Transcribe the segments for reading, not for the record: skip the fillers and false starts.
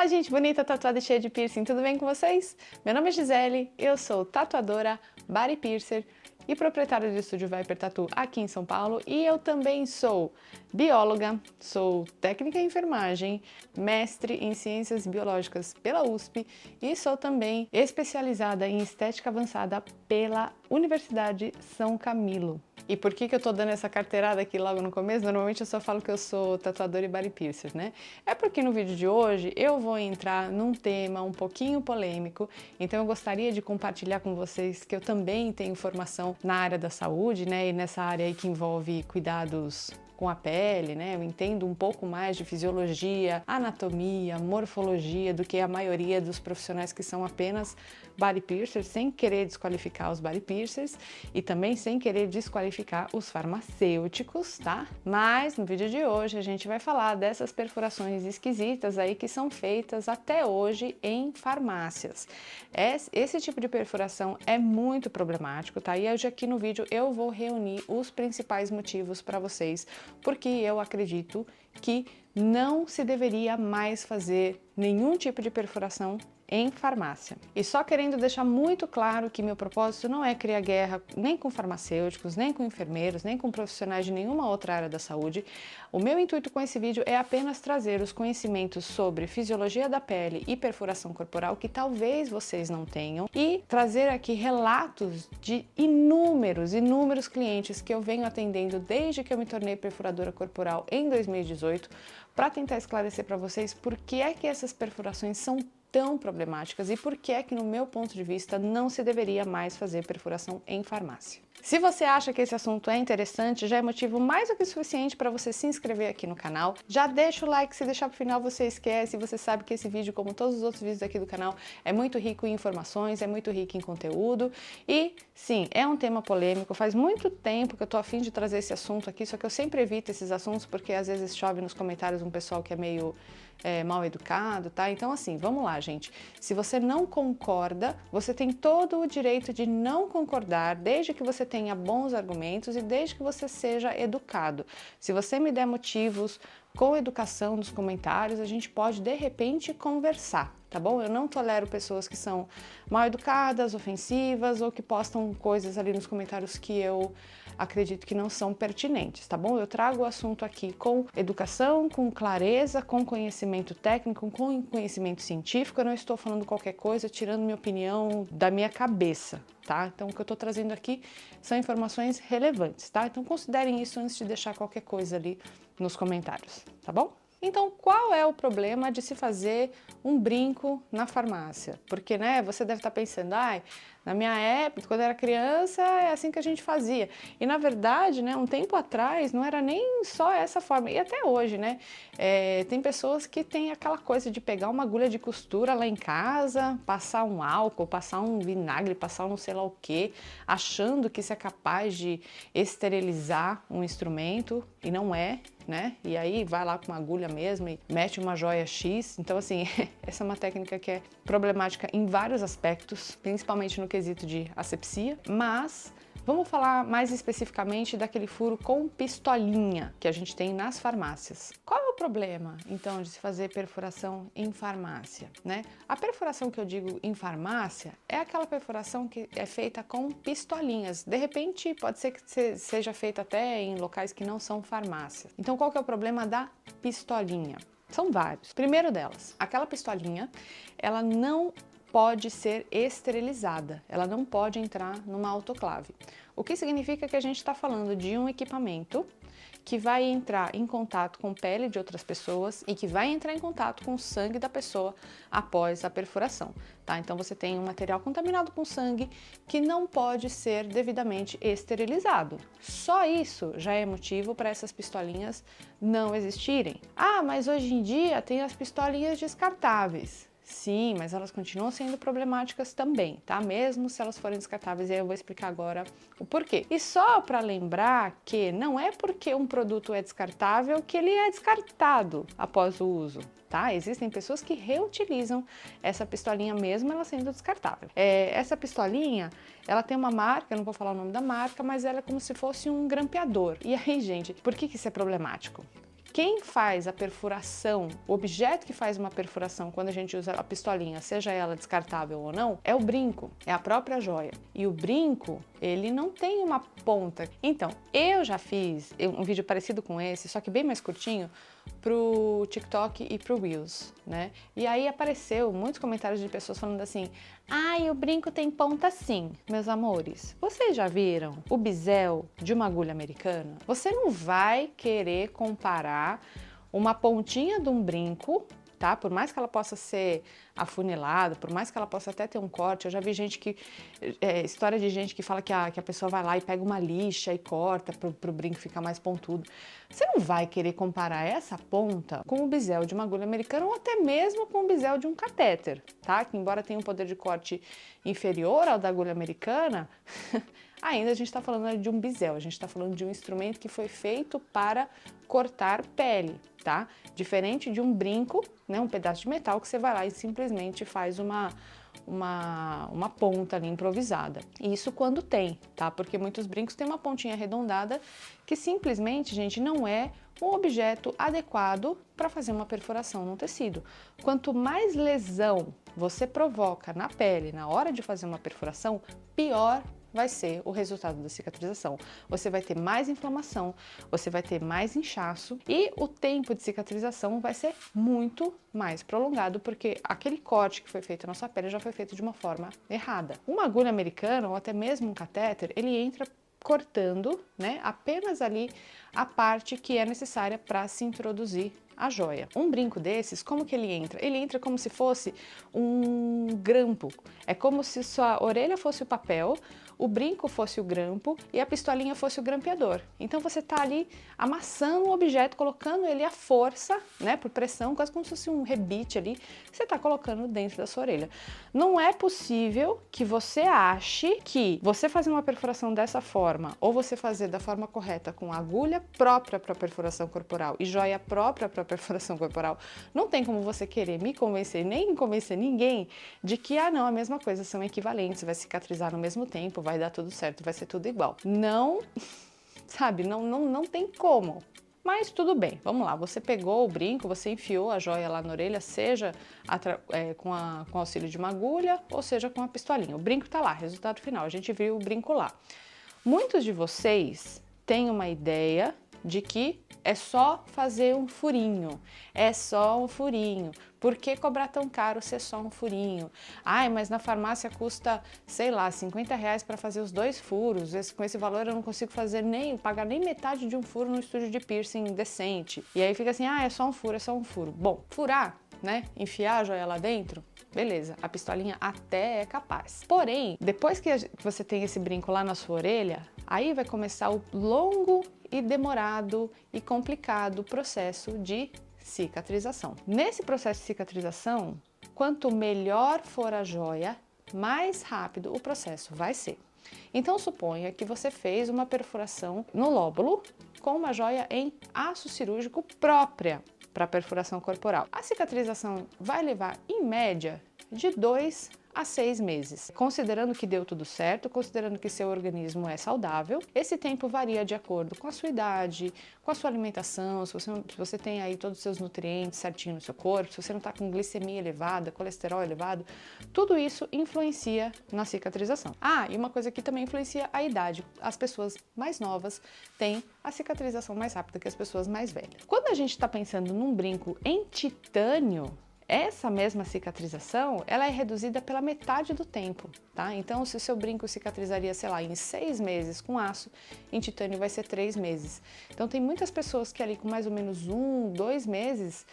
Fala, gente bonita, tatuada e cheia de piercing, tudo bem com vocês? Meu nome é Gisele, eu sou tatuadora, body piercer e proprietária do estúdio Viper Tattoo aqui em São Paulo, e eu também sou bióloga, sou técnica em enfermagem, mestre em ciências biológicas pela USP e sou também especializada em estética avançada pela Universidade São Camilo. E por que eu tô dando essa carteirada aqui logo no começo? Normalmente eu só falo que eu sou tatuadora e body piercer, né? É porque no vídeo de hoje eu vou entrar num tema um pouquinho polêmico, então eu gostaria de compartilhar com vocês que eu também tenho formação na área da saúde, né? E nessa área aí que envolve cuidados com a pele, né? Eu entendo um pouco mais de fisiologia, anatomia, morfologia do que a maioria dos profissionais que são apenas body piercers, sem querer desqualificar os body piercers e também sem querer desqualificar os farmacêuticos, tá? Mas no vídeo de hoje a gente vai falar dessas perfurações esquisitas aí que são feitas até hoje em farmácias. Esse tipo de perfuração é muito problemático, tá? E hoje aqui no vídeo eu vou reunir os principais motivos para vocês, porque eu acredito que não se deveria mais fazer nenhum tipo de perfuração em farmácia. E só querendo deixar muito claro que meu propósito não é criar guerra nem com farmacêuticos, nem com enfermeiros, nem com profissionais de nenhuma outra área da saúde. O meu intuito com esse vídeo é apenas trazer os conhecimentos sobre fisiologia da pele e perfuração corporal que talvez vocês não tenham e trazer aqui relatos de inúmeros clientes que eu venho atendendo desde que eu me tornei perfuradora corporal em 2018 para tentar esclarecer para vocês por que é que essas perfurações são tão problemáticas e por que é que, no meu ponto de vista, não se deveria mais fazer perfuração em farmácia. Se você acha que esse assunto é interessante, já é motivo mais do que suficiente para você se inscrever aqui no canal. Já deixa o like, se deixar para o final você esquece, você sabe que esse vídeo, como todos os outros vídeos aqui do canal, é muito rico em informações, é muito rico em conteúdo e, sim, é um tema polêmico. Faz muito tempo que eu tô a fim de trazer esse assunto aqui, só que eu sempre evito esses assuntos porque às vezes chove nos comentários um pessoal que é meio mal educado, tá? Então assim, vamos lá, gente. Se você não concorda, você tem todo o direito de não concordar, desde que você tenha bons argumentos e desde que você seja educado. Se você me der motivos com educação nos comentários, a gente pode de repente conversar, tá bom? Eu não tolero pessoas que são mal educadas, ofensivas ou que postam coisas ali nos comentários que eu acredito que não são pertinentes, tá bom? Eu trago o assunto aqui com educação, com clareza, com conhecimento técnico, com conhecimento científico. Eu não estou falando qualquer coisa, tirando minha opinião da minha cabeça, tá? Então o que eu estou trazendo aqui são informações relevantes, tá? Então considerem isso antes de deixar qualquer coisa ali nos comentários, tá bom? Então, qual é o problema de se fazer um brinco na farmácia? Porque, né, você deve estar pensando, ai, na minha época, quando eu era criança, é assim que a gente fazia. E, na verdade, né, um tempo atrás, não era nem só essa forma. E até hoje, né, tem pessoas que têm aquela coisa de pegar uma agulha de costura lá em casa, passar um álcool, passar um vinagre, passar um não sei lá o quê, achando que isso é capaz de esterilizar um instrumento, e não é, né? E aí vai lá com uma agulha mesmo e mete uma joia X. Então assim, essa é uma técnica que é problemática em vários aspectos, principalmente no quesito de asepsia, mas vamos falar mais especificamente daquele furo com pistolinha que a gente tem nas farmácias. Qual é o problema, então, de se fazer perfuração em farmácia, né? A perfuração que eu digo em farmácia é aquela perfuração que é feita com pistolinhas. De repente, pode ser que seja feita até em locais que não são farmácias. Então, qual que é o problema da pistolinha? São vários. Primeiro delas, aquela pistolinha, ela não pode ser esterilizada, ela não pode entrar numa autoclave. O que significa que a gente está falando de um equipamento que vai entrar em contato com pele de outras pessoas e que vai entrar em contato com o sangue da pessoa após a perfuração, tá? Então você tem um material contaminado com sangue que não pode ser devidamente esterilizado. Só isso já é motivo para essas pistolinhas não existirem. Ah, mas hoje em dia tem as pistolinhas descartáveis. Sim, mas elas continuam sendo problemáticas também, tá? Mesmo se elas forem descartáveis, e aí eu vou explicar agora o porquê. E só para lembrar que não é porque um produto é descartável que ele é descartado após o uso, tá? Existem pessoas que reutilizam essa pistolinha mesmo ela sendo descartável. Essa pistolinha, ela tem uma marca, eu não vou falar o nome da marca, mas ela é como se fosse um grampeador. E aí, gente, por que isso é problemático? Quem faz a perfuração, o objeto que faz uma perfuração quando a gente usa a pistolinha, seja ela descartável ou não, é o brinco, é a própria joia. E o brinco, ele não tem uma ponta. Então, eu já fiz um vídeo parecido com esse, só que bem mais curtinho, pro TikTok e pro Reels, né? E aí apareceu muitos comentários de pessoas falando assim: ai, o brinco tem ponta sim. Meus amores, vocês já viram o bisel de uma agulha americana? Você não vai querer comparar uma pontinha de um brinco, tá? Por mais que ela possa ser afunilada, por mais que ela possa até ter um corte, eu já vi gente que, história de gente que fala que a pessoa vai lá e pega uma lixa e corta pro brinco ficar mais pontudo. Você não vai querer comparar essa ponta com o bisel de uma agulha americana ou até mesmo com o bisel de um catéter, tá? Que embora tenha um poder de corte inferior ao da agulha americana, ainda a gente está falando de um bisel, a gente está falando de um instrumento que foi feito para cortar pele, tá? Diferente de um brinco, né, um pedaço de metal que você vai lá e simplesmente faz uma ponta ali improvisada. Isso quando tem, tá? Porque muitos brincos têm uma pontinha arredondada que simplesmente, gente, não é um objeto adequado para fazer uma perfuração no tecido. Quanto mais lesão você provoca na pele na hora de fazer uma perfuração, pior vai ser o resultado da cicatrização. Você vai ter mais inflamação, você vai ter mais inchaço e o tempo de cicatrização vai ser muito mais prolongado porque aquele corte que foi feito na sua pele já foi feito de uma forma errada. Uma agulha americana ou até mesmo um catéter, ele entra cortando, né, apenas ali a parte que é necessária para se introduzir a joia. Um brinco desses, como que ele entra? Ele entra como se fosse um grampo. É como se sua orelha fosse o papel, o brinco fosse o grampo e a pistolinha fosse o grampeador. Então você está ali amassando o objeto, colocando ele à força, né, por pressão, quase como se fosse um rebite ali, que você está colocando dentro da sua orelha. Não é possível que você ache que você fazer uma perfuração dessa forma ou você fazer da forma correta com agulha própria para perfuração corporal e joia própria para perfuração corporal, não tem como você querer me convencer, nem convencer ninguém de que, não, a mesma coisa, são equivalentes, vai cicatrizar no mesmo tempo, vai dar tudo certo, vai ser tudo igual. Não, sabe, não tem como. Mas tudo bem, vamos lá, você pegou o brinco, você enfiou a joia lá na orelha, seja com auxílio de uma agulha ou seja com a pistolinha. O brinco tá lá, resultado final, a gente viu o brinco lá. Muitos de vocês têm uma ideia de que é só fazer um furinho, é só um furinho. Por que cobrar tão caro se é só um furinho? Ai, mas na farmácia custa, sei lá, R$50 para fazer os 2 furos. Com esse valor eu não consigo pagar nem metade de um furo no estúdio de piercing decente. E aí fica assim, é só um furo, é só um furo. Bom, furar, né? Enfiar a joia lá dentro, beleza, a pistolinha até é capaz. Porém, depois que você tem esse brinco lá na sua orelha, aí vai começar o longo e demorado e complicado processo de cicatrização. Nesse processo de cicatrização, quanto melhor for a joia, mais rápido o processo vai ser. Então suponha que você fez uma perfuração no lóbulo com uma joia em aço cirúrgico própria para perfuração corporal. A cicatrização vai levar, em média, de 2 a 6 meses. Considerando que deu tudo certo, considerando que seu organismo é saudável, esse tempo varia de acordo com a sua idade, com a sua alimentação, se você tem aí todos os seus nutrientes certinho no seu corpo, se você não está com glicemia elevada, colesterol elevado, tudo isso influencia na cicatrização. E uma coisa que também influencia a idade. As pessoas mais novas têm a cicatrização mais rápida que as pessoas mais velhas. Quando a gente está pensando num brinco em titânio, essa mesma cicatrização, ela é reduzida pela metade do tempo, tá? Então, se o seu brinco cicatrizaria, sei lá, em 6 meses com aço, em titânio vai ser 3 meses. Então, tem muitas pessoas que ali com mais ou menos 1, 2 meses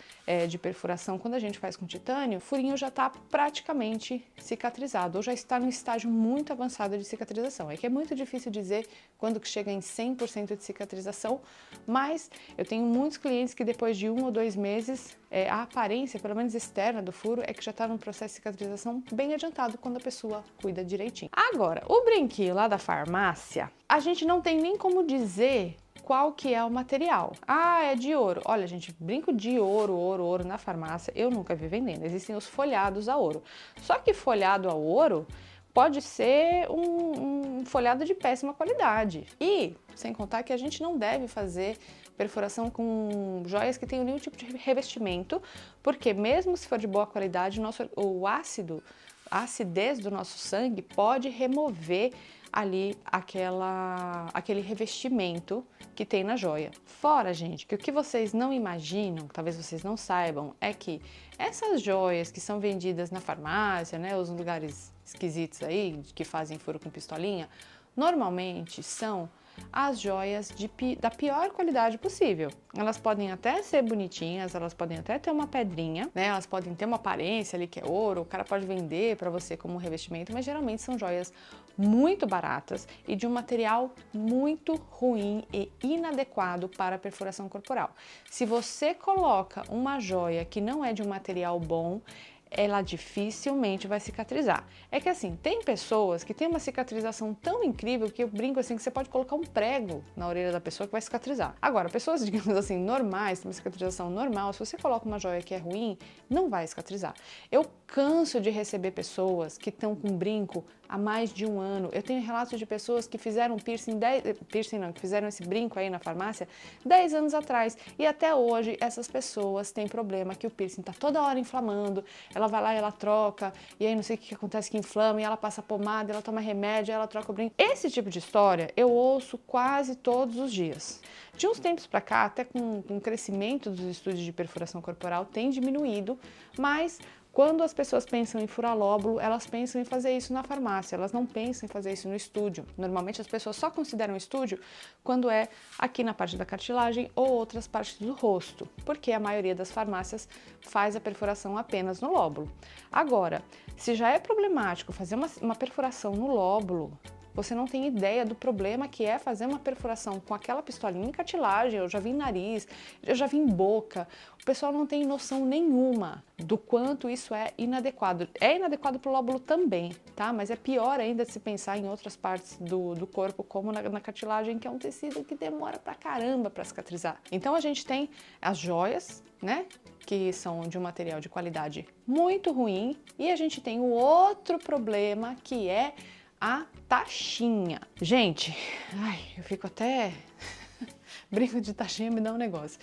de perfuração, quando a gente faz com titânio, o furinho já está praticamente cicatrizado, ou já está no estágio muito avançado de cicatrização. É que é muito difícil dizer quando que chega em 100% de cicatrização, mas eu tenho muitos clientes que depois de 1 ou 2 meses, a aparência, pelo menos externa do furo, é que já está num processo de cicatrização bem adiantado quando a pessoa cuida direitinho. Agora, o brinquinho lá da farmácia, a gente não tem nem como dizer qual que é o material. É de ouro. Olha, gente, brinco de ouro na farmácia, eu nunca vi vendendo. Existem os folhados a ouro. Só que folhado a ouro pode ser um folhado de péssima qualidade. E, sem contar que a gente não deve fazer perfuração com joias que tenham nenhum tipo de revestimento, porque mesmo se for de boa qualidade, a acidez do nosso sangue pode remover ali aquele revestimento que tem na joia. Fora, gente, que o que vocês não imaginam, talvez vocês não saibam, é que essas joias que são vendidas na farmácia, né, os lugares esquisitos aí, que fazem furo com pistolinha, normalmente são as joias da pior qualidade possível. Elas podem até ser bonitinhas, elas podem até ter uma pedrinha, né? Elas podem ter uma aparência ali que é ouro, o cara pode vender para você como revestimento, mas geralmente são joias muito baratas e de um material muito ruim e inadequado para a perfuração corporal. Se você coloca uma joia que não é de um material bom, ela dificilmente vai cicatrizar. É que assim, tem pessoas que têm uma cicatrização tão incrível que eu brinco assim que você pode colocar um prego na orelha da pessoa que vai cicatrizar. Agora, pessoas, digamos assim, normais, têm uma cicatrização normal, se você coloca uma joia que é ruim, não vai cicatrizar. Eu canso de receber pessoas que estão com brinco há mais de um ano. Eu tenho relatos de pessoas que fizeram que fizeram esse brinco aí na farmácia 10 anos atrás. E até hoje essas pessoas têm problema que o piercing tá toda hora inflamando, ela vai lá e ela troca, e aí não sei o que acontece que inflama, e ela passa pomada, ela toma remédio, ela troca o brinco. Esse tipo de história eu ouço quase todos os dias. De uns tempos para cá, até com o crescimento dos estudos de perfuração corporal, tem diminuído, mas quando as pessoas pensam em furar lóbulo, elas pensam em fazer isso na farmácia, elas não pensam em fazer isso no estúdio. Normalmente as pessoas só consideram estúdio quando é aqui na parte da cartilagem ou outras partes do rosto, porque a maioria das farmácias faz a perfuração apenas no lóbulo. Agora, se já é problemático fazer uma perfuração no lóbulo, você não tem ideia do problema que é fazer uma perfuração com aquela pistolinha em cartilagem. Eu já vi em nariz, eu já vi em boca. O pessoal não tem noção nenhuma do quanto isso é inadequado. É inadequado para o lóbulo também, tá? Mas é pior ainda de se pensar em outras partes do corpo, como na cartilagem, que é um tecido que demora pra caramba para cicatrizar. Então a gente tem as joias, né? Que são de um material de qualidade muito ruim. E a gente tem o outro problema, que é a taxinha. Gente, eu fico até... Brinco de taxinha me dá um negócio.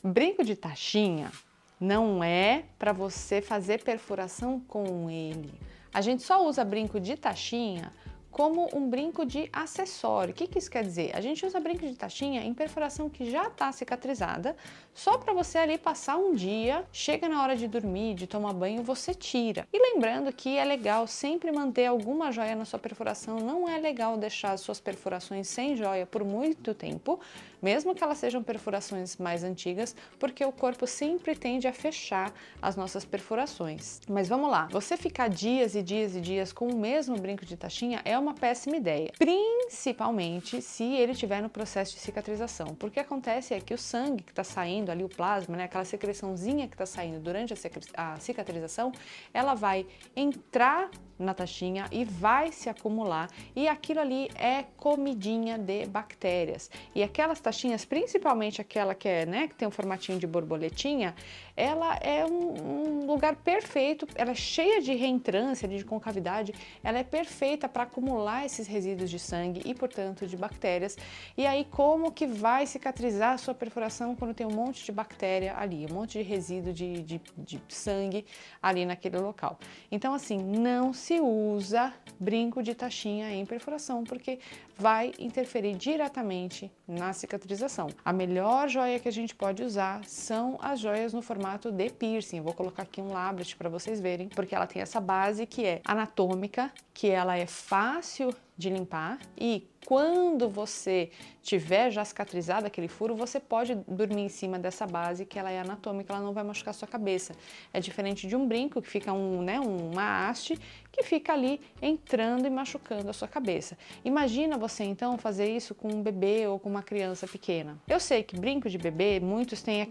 Brinco de taxinha não é para você fazer perfuração com ele. A gente só usa brinco de taxinha como um brinco de acessório. O que isso quer dizer? A gente usa brinco de taxinha em perfuração que já está cicatrizada, só para você ali passar um dia, chega na hora de dormir, de tomar banho, você tira. E lembrando que é legal sempre manter alguma joia na sua perfuração, não é legal deixar as suas perfurações sem joia por muito tempo, mesmo que elas sejam perfurações mais antigas, porque o corpo sempre tende a fechar as nossas perfurações. Mas vamos lá, você ficar dias e dias e dias com o mesmo brinco de taxinha é uma péssima ideia, principalmente se ele estiver no processo de cicatrização, porque acontece é que o sangue que está saindo ali, o plasma, né, aquela secreçãozinha que está saindo durante a cicatrização, ela vai entrar na taxinha e vai se acumular, e aquilo ali é comidinha de bactérias. E aquelas taxinhas, principalmente aquela que é, né, que tem um formatinho de borboletinha, ela é um lugar perfeito, ela é cheia de reentrância, de concavidade, ela é perfeita para acumular esses resíduos de sangue e, portanto, de bactérias. E aí, como que vai cicatrizar a sua perfuração quando tem um monte de bactéria ali, um monte de resíduo de sangue ali naquele local? Então, assim, não se usa brinco de taxinha em perfuração, porque vai interferir diretamente na cicatrização. A melhor joia que a gente pode usar são as joias no formato de piercing. Eu vou colocar aqui um labret para vocês verem, porque ela tem essa base que é anatômica, que ela é fácil de limpar, e quando você tiver já cicatrizado aquele furo, você pode dormir em cima dessa base, que ela é anatômica, ela não vai machucar a sua cabeça. É diferente de um brinco, que fica uma haste, que fica ali entrando e machucando a sua cabeça. Imagina você então fazer isso com um bebê ou com uma criança pequena. Eu sei que brinco de bebê, muitos têm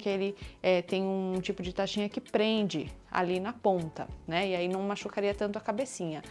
tem um tipo de taxinha que prende ali na ponta, né? E aí não machucaria tanto a cabecinha.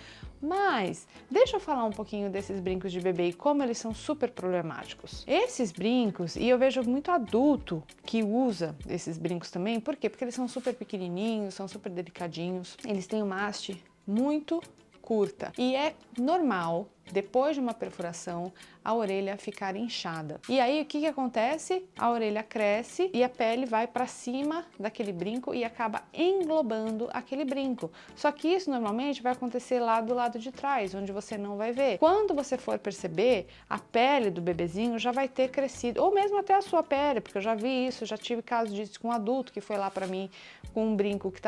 Mas deixa eu falar um pouquinho desses brincos de bebê e como eles são super problemáticos. Esses brincos, e eu vejo muito adulto que usa esses brincos também, por quê? Porque eles são super pequenininhos, são super delicadinhos, eles têm uma haste muito curta. E é normal depois de uma perfuração, a orelha ficar inchada. E aí o que acontece? A orelha cresce e a pele vai para cima daquele brinco e acaba englobando aquele brinco. Só que isso normalmente vai acontecer lá do lado de trás, onde você não vai ver. Quando você for perceber, a pele do bebezinho já vai ter crescido, ou mesmo até a sua pele, porque eu já vi isso, já tive casos disso com um adulto que foi lá para mim com um brinco que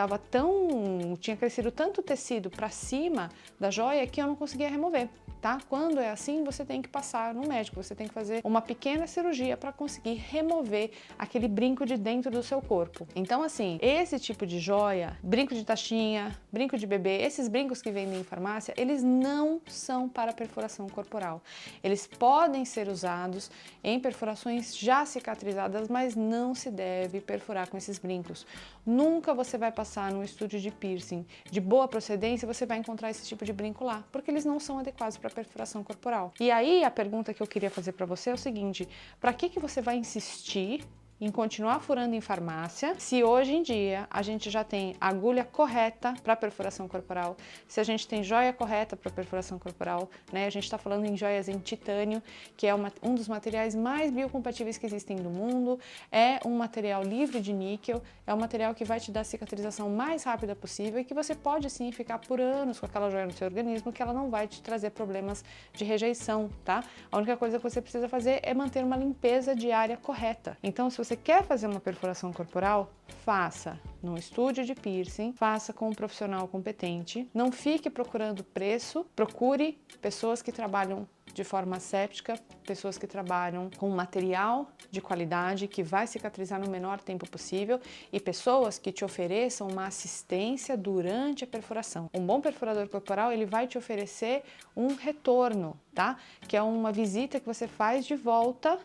tinha crescido tanto tecido para cima da joia que eu não conseguia remover. Tá? Quando é assim, você tem que passar no médico, você tem que fazer uma pequena cirurgia para conseguir remover aquele brinco de dentro do seu corpo. Então, assim, esse tipo de joia, brinco de taxinha, brinco de bebê, esses brincos que vendem em farmácia, eles não são para perfuração corporal. Eles podem ser usados em perfurações já cicatrizadas, mas não se deve perfurar com esses brincos. Nunca você vai passar num estúdio de piercing de boa procedência, você vai encontrar esse tipo de brinco lá, porque eles não são adequados para perfuração corporal. E aí a pergunta que eu queria fazer para você é o seguinte: para que você vai insistir em continuar furando em farmácia, se hoje em dia a gente já tem agulha correta para perfuração corporal, se a gente tem joia correta para perfuração corporal, né? A gente está falando em joias em titânio, que é um dos materiais mais biocompatíveis que existem no mundo, é um material livre de níquel, é um material que vai te dar a cicatrização mais rápida possível e que você pode sim ficar por anos com aquela joia no seu organismo, que ela não vai te trazer problemas de rejeição, tá? A única coisa que você precisa fazer é manter uma limpeza diária correta. Então, se você quer fazer uma perfuração corporal, faça num estúdio de piercing, faça com um profissional competente, não fique procurando preço, procure pessoas que trabalham de forma asséptica, pessoas que trabalham com material de qualidade que vai cicatrizar no menor tempo possível e pessoas que te ofereçam uma assistência durante a perfuração. Um bom perfurador corporal, ele vai te oferecer um retorno, tá? Que é uma visita que você faz de volta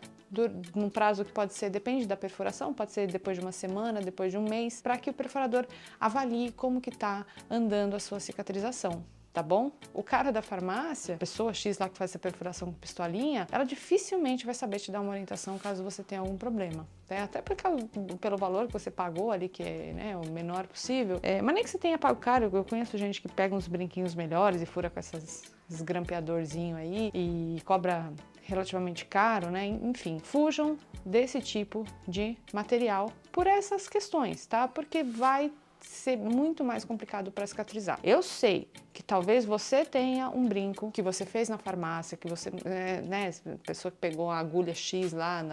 num prazo que pode ser, depende da perfuração, pode ser depois de uma semana, depois de um mês, para que o perfurador avalie como que está andando a sua cicatrização. Tá bom? O cara da farmácia, a pessoa X lá que faz essa perfuração com pistolinha, ela dificilmente vai saber te dar uma orientação caso você tenha algum problema. Né? Até porque pelo valor que você pagou ali, que é, né, o menor possível. Mas nem que você tenha pago caro, eu conheço gente que pega uns brinquinhos melhores e fura com esses grampeadorzinho aí e cobra relativamente caro, né? Enfim, fujam desse tipo de material por essas questões, tá? Porque vai ser muito mais complicado para cicatrizar. Eu sei que talvez você tenha um brinco que você fez na farmácia, que você, né, pessoa que pegou a agulha X lá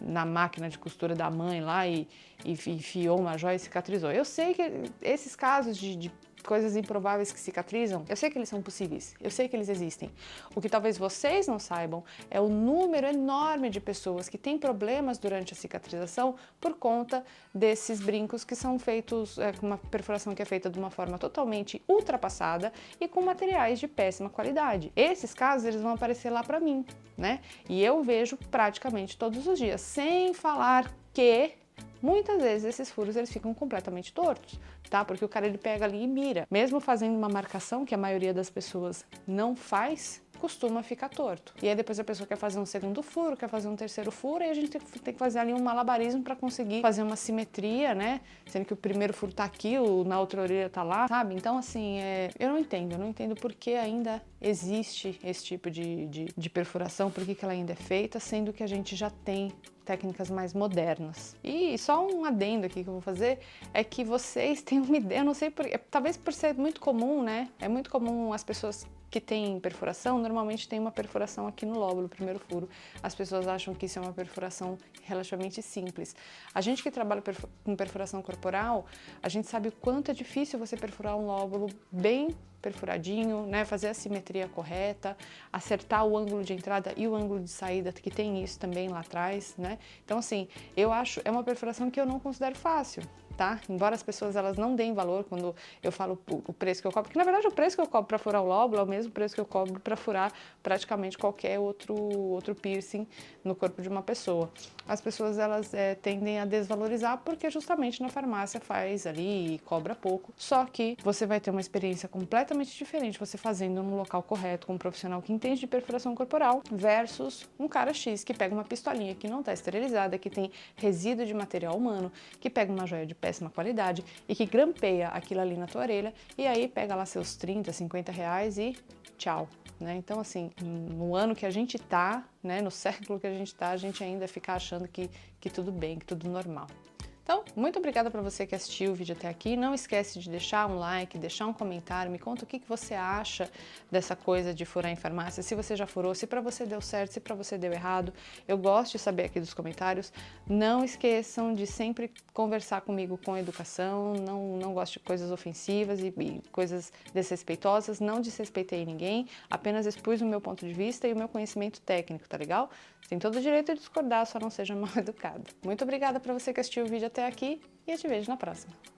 na máquina de costura da mãe lá e enfiou uma joia e cicatrizou. Eu sei que esses casos de coisas improváveis que cicatrizam, eu sei que eles são possíveis, eu sei que eles existem. O que talvez vocês não saibam é o número enorme de pessoas que têm problemas durante a cicatrização por conta desses brincos que são feitos com uma perfuração que é feita de uma forma totalmente ultrapassada e com materiais de péssima qualidade. Esses casos, eles vão aparecer lá para mim, né? E eu vejo praticamente todos os dias, sem falar que muitas vezes esses furos eles ficam completamente tortos, tá? Porque o cara ele pega ali e mira. Mesmo fazendo uma marcação que a maioria das pessoas não faz, costuma ficar torto. E aí depois a pessoa quer fazer um segundo furo, quer fazer um terceiro furo, e a gente tem que fazer ali um malabarismo para conseguir fazer uma simetria, né? Sendo que o primeiro furo tá aqui, na outra orelha tá lá, sabe? Então, assim, eu não entendo por que ainda existe esse tipo de perfuração, por que ela ainda é feita, sendo que a gente já tem técnicas mais modernas. E só um adendo aqui que eu vou fazer é que vocês têm uma ideia, eu não sei por, talvez por ser muito comum, né? É muito comum as pessoas que têm perfuração, normalmente tem uma perfuração aqui no lóbulo, primeiro furo. As pessoas acham que isso é uma perfuração relativamente simples. A gente que trabalha com perfuração corporal, a gente sabe o quanto é difícil você perfurar um lóbulo bem perfuradinho, né? Fazer a simetria correta, acertar o ângulo de entrada e o ângulo de saída, que tem isso também lá atrás, né? Então, assim, eu acho, é uma perfuração que eu não considero fácil, tá? Embora as pessoas elas não deem valor quando eu falo o preço que eu cobro, porque na verdade o preço que eu cobro para furar o lóbulo é o mesmo preço que eu cobro para furar praticamente qualquer outro piercing no corpo de uma pessoa. As pessoas elas tendem a desvalorizar porque justamente na farmácia faz ali e cobra pouco, só que você vai ter uma experiência completamente diferente você fazendo no local correto, com um profissional que entende de perfuração corporal versus um cara X que pega uma pistolinha que não está esterilizada, que tem resíduo de material humano, que pega uma joia de péssima qualidade e que grampeia aquilo ali na tua orelha e aí pega lá seus 30, 50 reais e tchau. Né? Então, assim, no ano que a gente tá, né, no século que a gente tá, a gente ainda fica achando que tudo bem, que tudo normal. Então, muito obrigada para você que assistiu o vídeo até aqui. Não esquece de deixar um like, deixar um comentário, me conta o que você acha dessa coisa de furar em farmácia, se você já furou, se para você deu certo, se para você deu errado. Eu gosto de saber aqui dos comentários. Não esqueçam de sempre conversar comigo com educação, não gosto de coisas ofensivas e coisas desrespeitosas, não desrespeitei ninguém, apenas expus o meu ponto de vista e o meu conhecimento técnico, tá legal? Tem todo o direito de discordar, só não seja mal educado. Muito obrigada para você que assistiu o vídeo até aqui e eu te vejo na próxima.